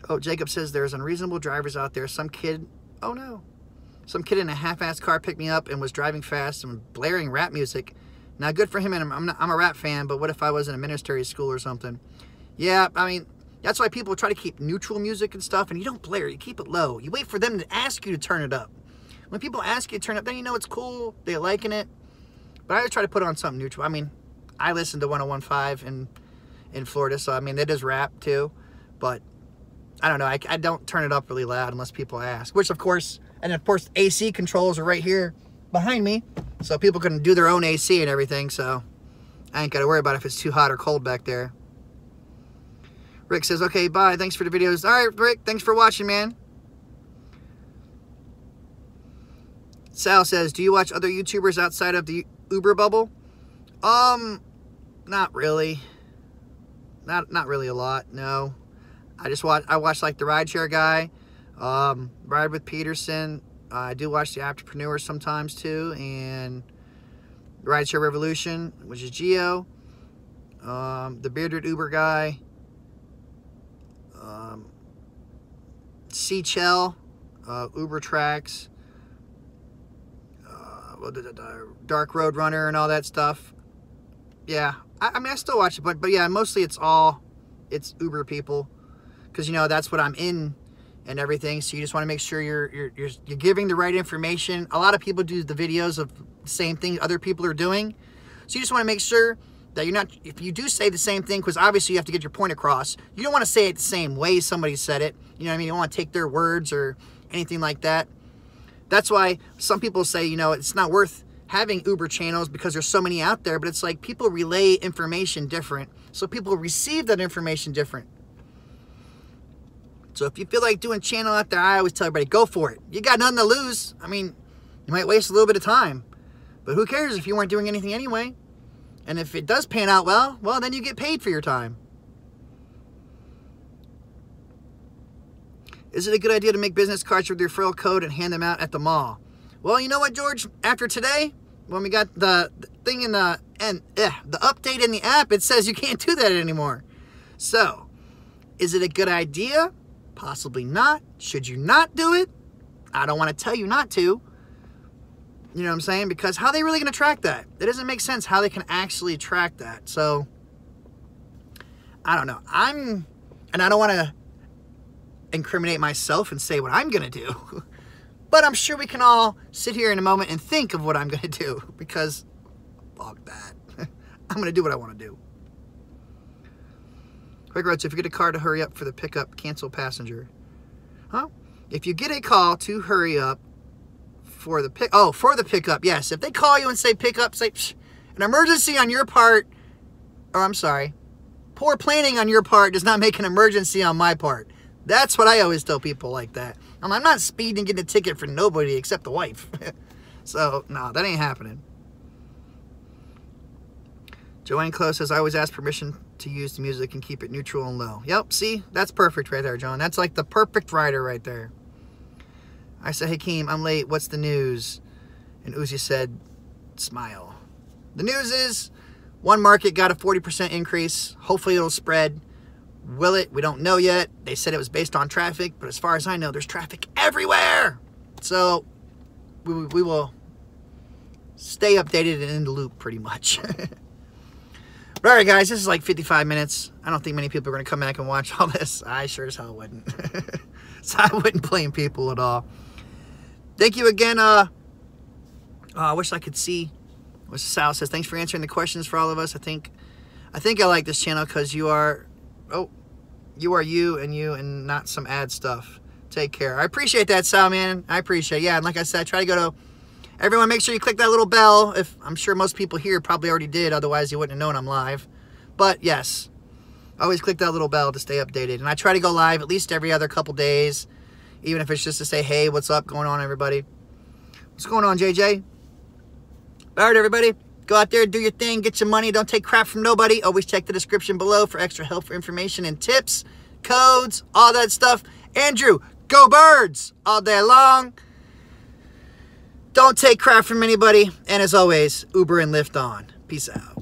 Oh, Jacob says there's unreasonable drivers out there. Some kid, oh no. Some kid in a half-assed car picked me up and was driving fast and blaring rap music. Now, good for him, and I'm a rap fan, but what if I was in a ministry school or something? Yeah, I mean, that's why people try to keep neutral music and stuff, and you don't blare, you keep it low. You wait for them to ask you to turn it up. When people ask you to turn it up, then you know it's cool, they're liking it. But I always try to put on something neutral. I mean, I listen to 101.5 in Florida, so I mean, it is rap too, but I don't know, I don't turn it up really loud unless people ask, which of course, and of course AC controls are right here behind me, so people can do their own AC and everything, so I ain't got to worry about if it's too hot or cold back there. Rick says, okay, bye, thanks for the videos. All right, Rick, thanks for watching, man. Sal says, do you watch other YouTubers outside of the Uber bubble? Not really. Not really a lot, no. I watch like the Rideshare guy, Ride with Peterson. I do watch the Entrepreneurs sometimes too, and Rideshare Revolution, which is Gio, the bearded Uber guy, C-Chell, Uber Tracks, Dark Road Runner and all that stuff. Yeah, I mean, I still watch it, but yeah, mostly it's Uber people, because, you know, that's what I'm in and everything, so you just want to make sure you're giving the right information. A lot of people do the videos of the same thing other people are doing, so you just want to make sure that you're not, if you do say the same thing, because obviously you have to get your point across, you don't want to say it the same way somebody said it, you know what I mean? You don't want to take their words or anything like that. That's why some people say, you know, it's not worth having Uber channels because there's so many out there, but it's like people relay information different, so people receive that information different. So if you feel like doing channel out there, I always tell everybody, go for it. You got nothing to lose. I mean, you might waste a little bit of time, but who cares if you weren't doing anything anyway? And if it does pan out well, then you get paid for your time. Is it a good idea to make business cards with your referral code and hand them out at the mall? Well, you know what, George? After today, when we got the thing in the update in the app, it says you can't do that anymore. So, is it a good idea? Possibly not. Should you not do it? I don't want to tell you not to. You know what I'm saying? Because how are they really going to track that? It doesn't make sense how they can actually track that. So, I don't know. And I don't want to incriminate myself and say what I'm going to do. But I'm sure we can all sit here in a moment and think of what I'm going to do. Because, fuck that. I'm going to do what I want to do. Quick Road, so if you get a car to hurry up for the pickup, cancel passenger. Huh? If you get a call to hurry up for the pickup, yes. If they call you and say pickup, say, an emergency on your part, or I'm sorry, poor planning on your part does not make an emergency on my part. That's what I always tell people like that. I'm not speeding and getting a ticket for nobody except the wife. So, no, that ain't happening. Joanne Close says, I always ask permission to use the music and keep it neutral and low. Yep, see? That's perfect right there, John. That's like the perfect rider right there. I said, hey, Keem, I'm late. What's the news? And Uzi said, smile. The news is one market got a 40% increase. Hopefully it'll spread. Will it? We don't know yet. They said it was based on traffic, but as far as I know, there's traffic everywhere. So we will stay updated and in the loop pretty much. But all right, guys, this is like 55 minutes. I don't think many people are going to come back and watch all this. I sure as hell wouldn't. So I wouldn't blame people at all. Thank you again. I wish I could see what Sal says. Thanks for answering the questions for all of us. I think I like this channel because you are you and not some ad stuff. Take care. I appreciate that, Sal, man. I appreciate it. Yeah, and like I said, I try to go to everyone. Make sure you click that little bell. If I'm sure most people here probably already did, otherwise you wouldn't have known I'm live. But yes, always click that little bell to stay updated. And I try to go live at least every other couple days, even if it's just to say, hey, what's up going on, everybody? What's going on, JJ? All right, everybody. Go out there, do your thing, get your money. Don't take crap from nobody. Always check the description below for extra helpful information and tips, codes, all that stuff. Andrew, go Birds all day long. Don't take crap from anybody. And as always, Uber and Lyft on. Peace out.